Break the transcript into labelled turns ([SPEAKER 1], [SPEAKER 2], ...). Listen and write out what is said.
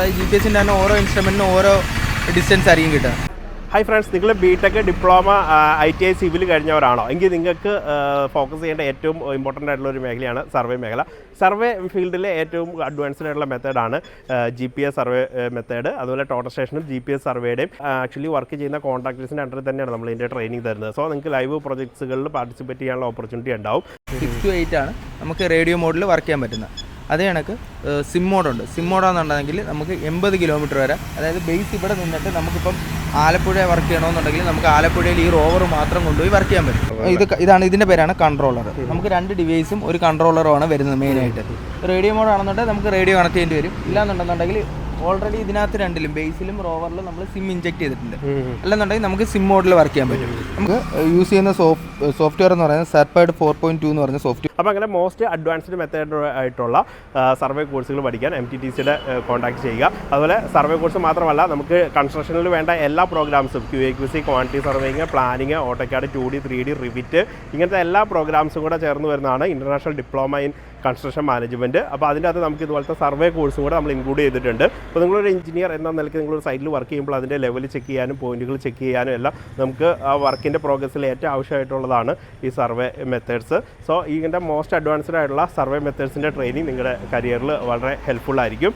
[SPEAKER 1] അതായത് GPS-ൻ്റെ തന്നെ ഓരോ ഇൻസ്ട്രുമെൻറ്റിനും ഓരോ ഡിസ്റ്റൻസ് ആയിരിക്കും കിട്ടുക.
[SPEAKER 2] ഹായ് ഫ്രണ്ട്സ്, നിങ്ങൾ ബിടെക് ഡിപ്ലോമ ITI സിവിൽ കഴിഞ്ഞവരാണോ എങ്കിൽ നിങ്ങൾക്ക് ഫോക്കസ് ചെയ്യേണ്ട ഏറ്റവും ഇമ്പോർട്ടൻ്റ് ആയിട്ടുള്ള ഒരു മേഖലയാണ് സർവേ മേഖല. സർവേ ഫീൽഡിലെ ഏറ്റവും അഡ്വാൻസ്ഡ് ആയിട്ടുള്ള മെത്തേഡാണ് GPS സർവേ മെത്തേഡ്. അതുപോലെ ടോട്ടൽ സ്റ്റേഷനും GPS സർവേയുടെയും ആക്ച്വലി വർക്ക് ചെയ്യുന്ന കോൺട്രാക്ടേഴ്സിൻ്റെ അണ്ടറിൽ തന്നെയാണ് നമ്മൾ ഇതിൻ്റെ ട്രെയിനിങ് തരുന്നത്. സോ നിങ്ങൾക്ക് ലൈവ് പ്രൊജക്ട്സുകളിൽ പാർട്ടിസിപ്പേറ്റ് ചെയ്യാനുള്ള ഓപ്പർച്യൂണിറ്റി ഉണ്ടാവും.
[SPEAKER 1] 6 to 8 ആണ് നമുക്ക് റേഡിയോ മോഡിൽ വർക്ക് ചെയ്യാൻ പറ്റുന്നത്. അതേ കണക്ക് സിം മോഡുണ്ട്. സിം മോഡാണെന്നുണ്ടെങ്കിൽ നമുക്ക് 80 കിലോമീറ്റർ വരെ, അതായത് ബേസ് ഇവിടെ നിന്നിട്ട് നമുക്കിപ്പം ആലപ്പുഴ വർക്ക് ചെയ്യണമെന്നുണ്ടെങ്കിൽ നമുക്ക് ആലപ്പുഴയിൽ ഈ റോവർ മാത്രം കൊണ്ടുപോയി വർക്ക് ചെയ്യാൻ പറ്റും. ഇതാണ് ഇതിൻ്റെ പേരാണ് കൺട്രോളർ. നമുക്ക് 2 ഡിവൈസും ഒരു കൺട്രോളറുമാണ് വരുന്നത് മെയിനായിട്ട്. റേഡിയോ മോഡ് ആണെന്നുണ്ടെങ്കിൽ നമുക്ക് റേഡിയോ കണക്ട് ചെയ്യേണ്ടി വരും. ഇല്ലാന്നുണ്ടെന്നുണ്ടെങ്കിൽ ഓൾറെഡി ഇതിനകത്ത് രണ്ടിലും ബേസിലും റോവറിലും നമ്മൾ സിം ഇഞ്ചെക്ട് ചെയ്തിട്ടുണ്ട്. അല്ലെന്നുണ്ടെങ്കിൽ നമുക്ക് സിം മോഡിൽ വർക്ക് ചെയ്യാൻ പറ്റും. നമുക്ക് യൂസ് ചെയ്യുന്ന സോഫ്റ്റ്വെയർ എന്ന് പറയുന്നത് സർപ്പൈഡ് 4.2 എന്ന് പറഞ്ഞ സോഫ്റ്റ്വെയർ.
[SPEAKER 2] അപ്പോൾ അങ്ങനെ മോസ്റ്റ് അഡ്വാൻസ്ഡ് മെത്തേഡ് ആയിട്ടുള്ള സർവേ കോഴ്സുകൾ പഠിക്കാൻ MTTCയുടെ കോൺടാക്ട് ചെയ്യുക. അതുപോലെ സർവേ കോഴ്സ് മാത്രമല്ല, നമുക്ക് കൺസ്ട്രക്ഷനിൽ വേണ്ട എല്ലാ പ്രോഗ്രാംസും QA/QC, quantity surveying, planning, AutoCAD, 2D, 3D, Revit, ഇങ്ങനത്തെ എല്ലാ പ്രോഗ്രാംസും കൂടെ ചേർന്ന് വരുന്നതാണ് international diploma in construction management. അപ്പോൾ അതിൻ്റെ അകത്ത് നമുക്ക് ഇതുപോലത്തെ സർവേ കോഴ്സും കൂടെ നമ്മൾ ഇൻക്ലൂഡ് ചെയ്തിട്ടുണ്ട്. അപ്പോൾ നിങ്ങളൊരു എഞ്ചിനീയർ എന്ന നിലയ്ക്ക് നിങ്ങളൊരു സൈറ്റിൽ വർക്ക് ചെയ്യുമ്പോൾ അതിൻ്റെ ലെവൽ ചെക്ക് ചെയ്യാനും പോയിന്റുകൾ ചെക്ക് ചെയ്യാനും എല്ലാം നമുക്ക് ആ വർക്കിൻ്റെ പ്രോഗ്രസ്സിൽ ഏറ്റവും ആവശ്യമായിട്ടുള്ളതാണ് ഈ സർവേ മെത്തേഡ്സ്. സോ ഇതിൻ്റെ മോസ്റ്റ് അഡ്വാൻസ്ഡ് ആയിട്ടുള്ള സർവേ മെത്തേഡ്സിൻ്റെ ട്രെയിനിങ് നിങ്ങളുടെ കരിയറിൽ വളരെ ഹെൽപ്ഫുൾ ആയിരിക്കും.